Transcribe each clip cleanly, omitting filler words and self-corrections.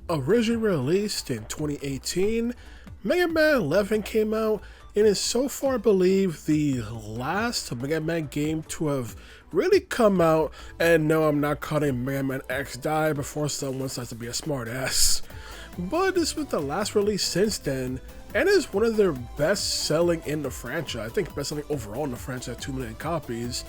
Originally released in 2018, Mega Man 11 came out and is so far believed the last Mega Man game to have really come out. And no, I'm not calling Mega Man X die before someone starts to be a smartass. But this was the last release since then, and is one of their best selling in the franchise. I think best selling overall in the franchise, 2 million copies.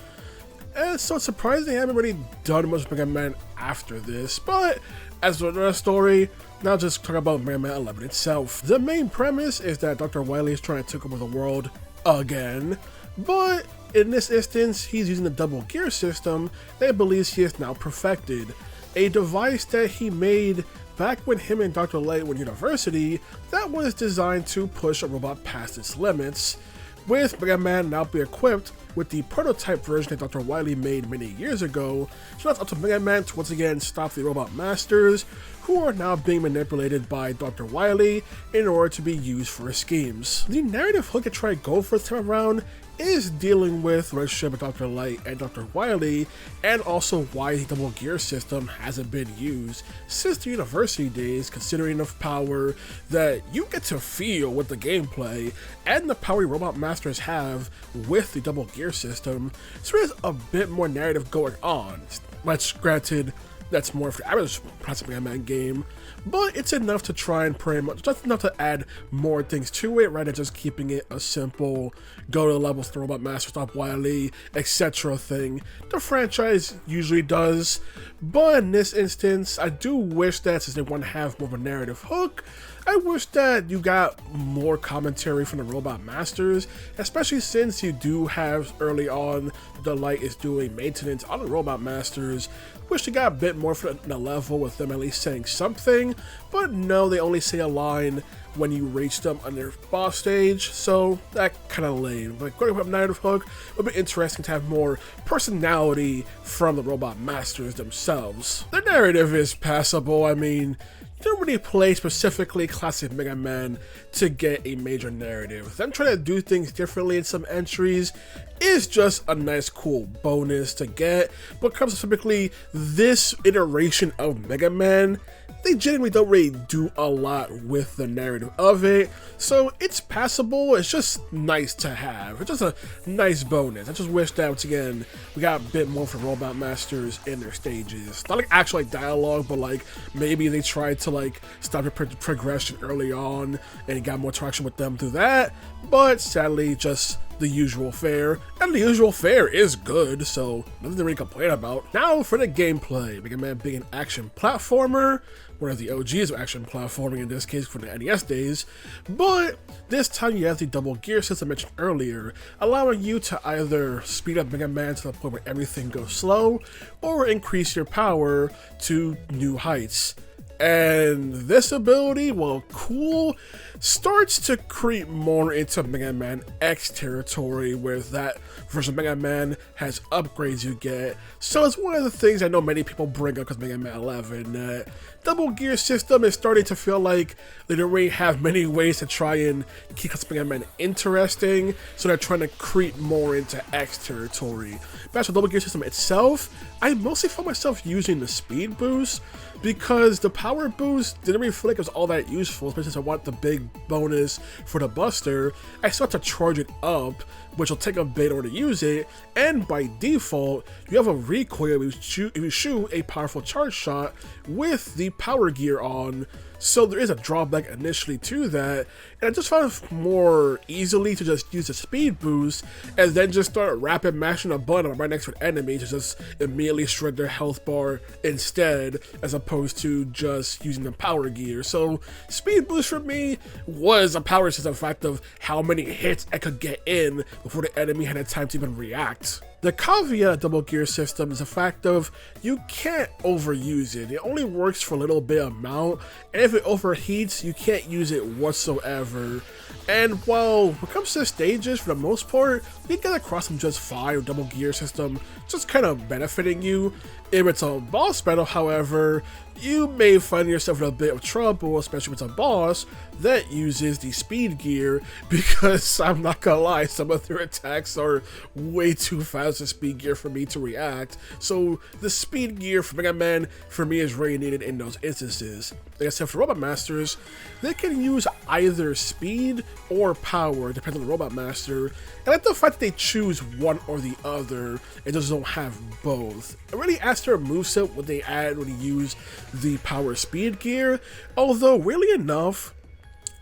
And so it's surprising they haven't really done much Mega Man after this, but as for the story, now just talk about Mega Man 11 itself. The main premise is that Dr. Wily is trying to take over the world again, but in this instance, he's using the double gear system that he believes he has now perfected. A device that he made back when him and Dr. Light were in university that was designed to push a robot past its limits, with Mega Man now be equipped with the prototype version that Dr. Wily made many years ago. So that's up to Mega Man to once again stop the robot masters, who are now being manipulated by Dr. Wily in order to be used for his schemes. The narrative hook I try to go for this time around is dealing with the relationship with Dr. Light and Dr. Wily, and also why the double gear system hasn't been used since the university days, considering the power that you get to feel with the gameplay and the power robot masters have with the double gear system. So there's a bit more narrative going on, which granted, that's more for the average classic Mega Man game, but it's enough to try and pretty much, just enough to add more things to it, rather than just keeping it a simple go to the levels, the robot master, stop Wily, etc. thing the franchise usually does. But in this instance, I do wish that since they want to have more of a narrative hook, I wish that you got more commentary from the robot masters, especially since you do have early on the Light is doing maintenance on the robot masters. Wish you got a bit more from the level with them at least saying something, but no, they only say a line when you reach them on their boss stage, so that kind of lame. But going up narrative hook would be interesting to have more personality from the robot masters themselves. The narrative is passable. I mean, you don't really play specifically classic Mega Man to get a major narrative. Them trying to do things differently in some entries is just a nice cool bonus to get, but comes specifically this iteration of Mega Man, they genuinely don't really do a lot with the narrative of it, so it's passable. It's just nice to have. It's just a nice bonus. I just wish that once again we got a bit more from robot masters in their stages, not like actual like dialogue, but like maybe they tried to like stop your progression early on and got more traction with them through that, but sadly just the usual fare, and the usual fare is good, so nothing to really complain about. Now for the gameplay. Mega Man being an action platformer, one of the OGs of action platforming in this case for the NES days, but this time you have the double gear system I mentioned earlier, allowing you to either speed up Mega Man to the point where everything goes slow, or increase your power to new heights. And this ability, while cool, starts to creep more into Mega Man X territory, where that version of Mega Man has upgrades you get. So it's one of the things I know many people bring up because Mega Man 11, that double gear system is starting to feel like they don't really have many ways to try and keep Mega Man interesting, so they're trying to creep more into X territory. But as for the double gear system itself, I mostly found myself using the speed boost, because the power boost didn't really feel like it was all that useful, especially since I want the big bonus for the Buster. I still have to charge it up, which will take a bit in order to use it, and by default, you have a recoil if you shoot a powerful charge shot with the power gear on, so there is a drawback initially to that, and I just found it more easily to just use the speed boost, and then just start rapid mashing a button right next to an enemy to just immediately shred their health bar instead, as opposed to just using the power gear. So speed boost for me was a power system fact of how many hits I could get in before the enemy had time to even react. The caveat double gear system is the fact of you can't overuse it. It only works for a little bit amount, and if it overheats, you can't use it whatsoever. And while when it comes to stages, for the most part, you get across them just fine with double gear system, just kind of benefiting you. If it's a boss battle, however, you may find yourself in a bit of trouble, especially with a boss that uses the speed gear, because I'm not gonna lie, some of their attacks are way too fast for speed gear for me to react. So the speed gear for Mega Man for me is really needed in those instances. Like I said, for Robot Masters, they can use either speed or power, depending on the Robot Master. And I like the fact that they choose one or the other and just don't have both. It really adds to their moveset what they add when you use the power speed gear, although weirdly enough,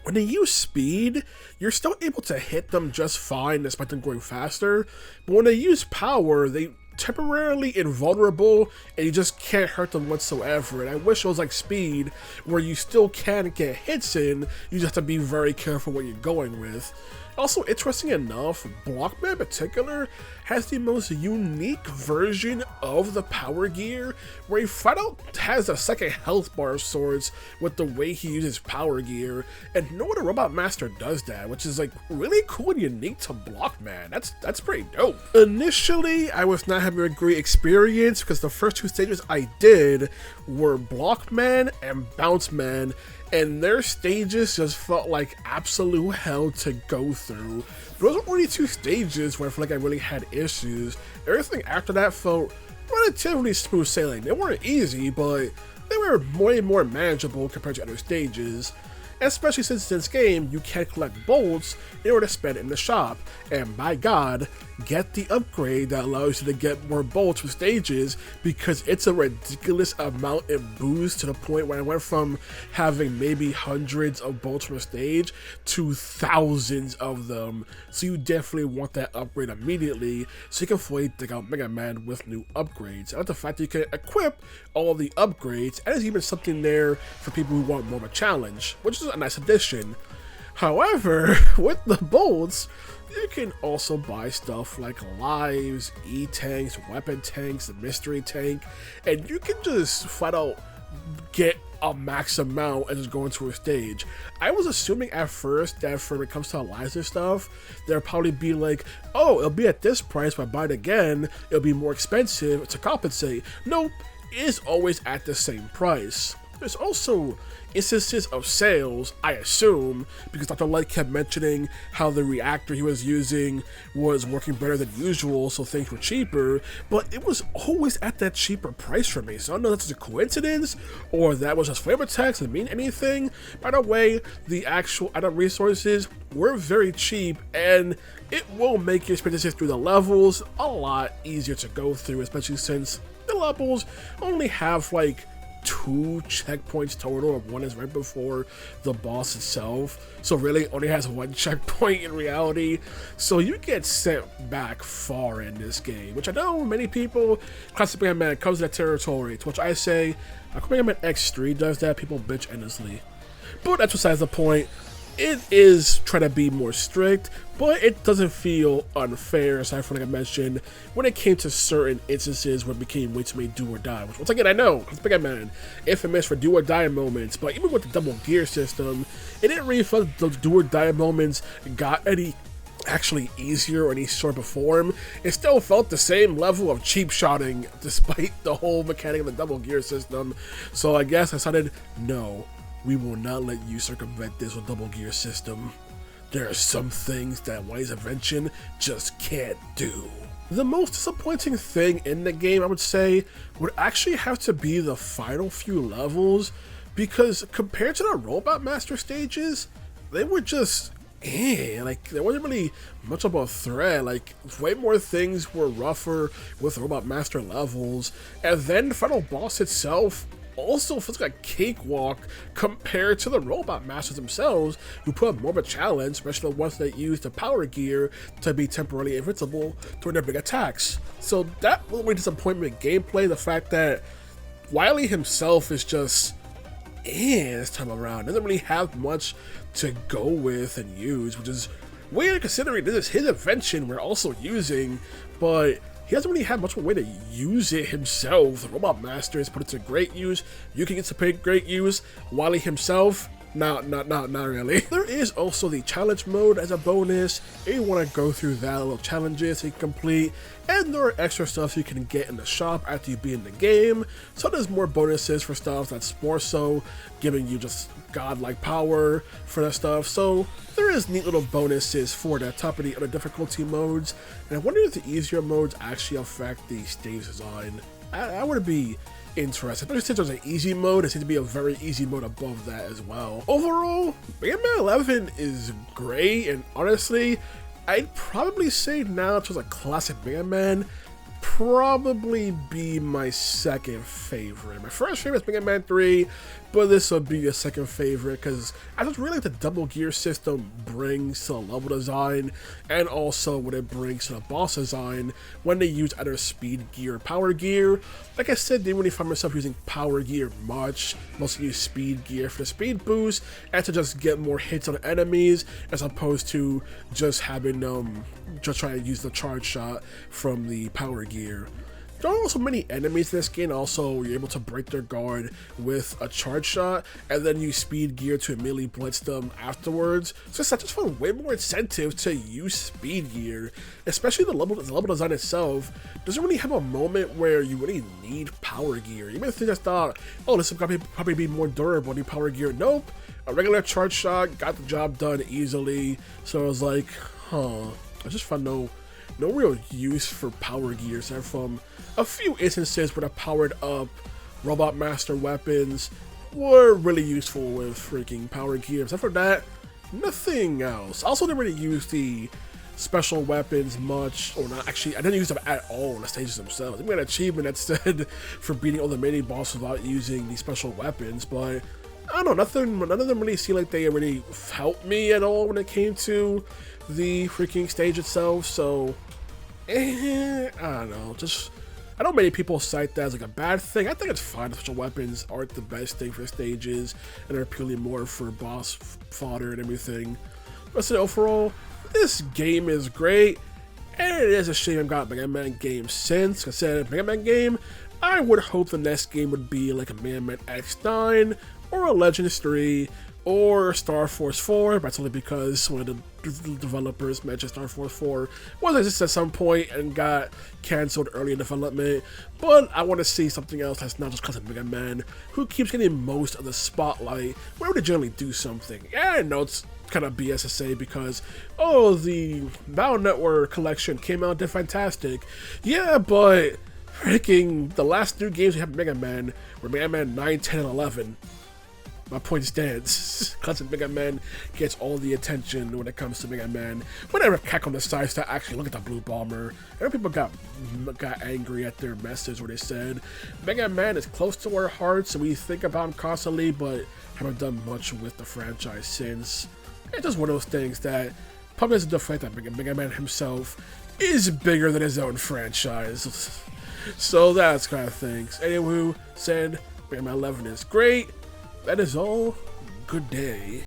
when they use speed, you're still able to hit them just fine despite them going faster, but when they use power, they temporarily invulnerable and you just can't hurt them whatsoever. And I wish it was like speed where you still can get hits in, you just have to be very careful what you're going with. Also, interesting enough, Blockman in particular has the most unique version of the power gear, where he flat out has a second health bar of sorts with the way he uses power gear, and no other Robot Master does that, which is like really cool and unique to Blockman. That's pretty dope. Initially, I was not having a great experience because the first two stages I did were Blockman and Bounceman, and their stages just felt like absolute hell to go through. Those were only two stages where I feel like I really had issues. Everything after that felt relatively smooth sailing. They weren't easy, but they were way more manageable compared to other stages. Especially since in this game, you can collect bolts in order to spend in the shop, and by God, get the upgrade that allows you to get more bolts for stages, because it's a ridiculous amount of boost to the point where I went from having maybe hundreds of bolts per stage to thousands of them. So you definitely want that upgrade immediately so you can fully dig out Mega Man with new upgrades. And the fact that you can equip all the upgrades, and there's even something there for people who want more of a challenge, which is a nice addition. However, with the bolts, you can also buy stuff like lives, E-tanks, weapon tanks, the mystery tank, and you can just flat out get a max amount and just go into a stage. I was assuming at first that when it comes to lives and stuff, there'll probably be like, oh, it'll be at this price, but buy it again, it'll be more expensive to compensate. Nope, it is always at the same price. There's also instances of sales, I assume, because Dr. Light kept mentioning how the reactor he was using was working better than usual, so things were cheaper, but it was always at that cheaper price for me. So I don't know if that's a coincidence, or that was just flavor text, didn't mean anything. By the way, the actual item resources were very cheap, and it will make your experiences through the levels a lot easier to go through, especially since the levels only have like 2 checkpoints total, and 1 is right before the boss itself, so really only has 1 checkpoint in reality, so you get sent back far in this game, which I know many people, classic Mega Man comes to that territory, to which I say, Mega Man X3 does that, people bitch endlessly, but that's besides the point. It is trying to be more strict, but it doesn't feel unfair, aside from, like I mentioned, when it came to certain instances where it became way too many do or die, which once again, I know, it's Mega Man, infamous for do or die moments, but even with the double gear system, it didn't really feel like those do or die moments got any actually easier or any sort of form. It still felt the same level of cheap shotting despite the whole mechanic of the double gear system, so I guess I decided, no. We will not let you circumvent this with double gear system. There are some things that Wily's invention just can't do. The most disappointing thing in the game, I would say, would actually have to be the final few levels, because compared to the Robot Master stages, they were just like there wasn't really much of a threat. Like way more things were rougher with Robot Master levels, and then the final boss itself also feels like a cakewalk compared to the Robot Masters themselves, who put up more of a challenge, especially the ones that use the power gear to be temporarily invincible during their big attacks. So that was really disappointment in gameplay, the fact that Wily himself is just this time around, doesn't really have much to go with and use, which is weird considering this is his invention we're also using, but he doesn't really have much of a way to use it himself. The Robot Master has put it to great use, you can get to great use. Wily himself, Not really. There is also the challenge mode as a bonus. If you want to go through that, little challenges you can complete, and there are extra stuff you can get in the shop after you beat in the game. So there's more bonuses for stuff that's more so giving you just godlike power for that stuff. So there is neat little bonuses for the top of the other difficulty modes. And I wonder if the easier modes actually affect the stage design. I would be interesting. But since there's an easy mode, there seems to be a very easy mode above that as well. Overall, Mega Man 11 is great, and honestly, I'd probably say now it's just a classic Mega Man. Probably be my second favorite. My first favorite is Mega Man 3, but this would be a second favorite because I just really like the double gear system brings to the level design, and also what it brings to the boss design when they use either speed gear or power gear. Like I said, didn't really find myself using power gear much, mostly use speed gear for the speed boost and to just get more hits on enemies as opposed to just having just trying to use the charge shot from the power gear. There are also many enemies in this game. Also, you're able to break their guard with a charge shot, and then you speed gear to immediately blitz them afterwards. So I just found way more incentive to use speed gear, especially the level design itself doesn't really have a moment where you really need power gear. You may think I thought, oh, this will probably be more durable, new power gear. Nope, a regular charge shot got the job done easily. So I was like, I just found no real use for power gear aside from a few instances where the powered up Robot Master weapons were really useful with freaking power gear. Except for that, nothing else. Also didn't really use the special weapons much, or not actually, I didn't use them at all in the stages themselves. I got an achievement that said for beating all the mini bosses without using the special weapons, but I don't know, none of them really seemed like they really helped me at all when it came to the freaking stage itself. So I don't know, I know many people cite that as like a bad thing. I think it's fine. Special weapons aren't the best thing for stages and are purely more for boss fodder and everything. But so overall, this game is great, and it is a shame I've got a Mega Man game since. Like I said, Mega Man game, I would hope the next game would be like a Mega Man X9 or a Legends 3 or Star Force 4, but that's only because one of the developers mentioned Star Force 4 was exist at some point and got cancelled early in development. But I want to see something else that's not just because of Mega Man, who keeps getting most of the spotlight, where would they generally do something. And I know it's kind of BS to say because, oh, the Battle Network collection came out, did fantastic. Yeah, but freaking the last new games we have Mega Man were Mega Man 9, 10, and 11. My point stands. Cousin Mega Man gets all the attention when it comes to Mega Man. Whenever Capcom decides to actually look at the Blue Bomber, and people got angry at their message where they said Mega Man is close to our hearts and we think about him constantly, but haven't done much with the franchise since. It's just one of those things that probably doesn't deflate that Mega Man himself is bigger than his own franchise. So that's kind of things. Anywho, said Mega Man 11 is great. That is all. Good day.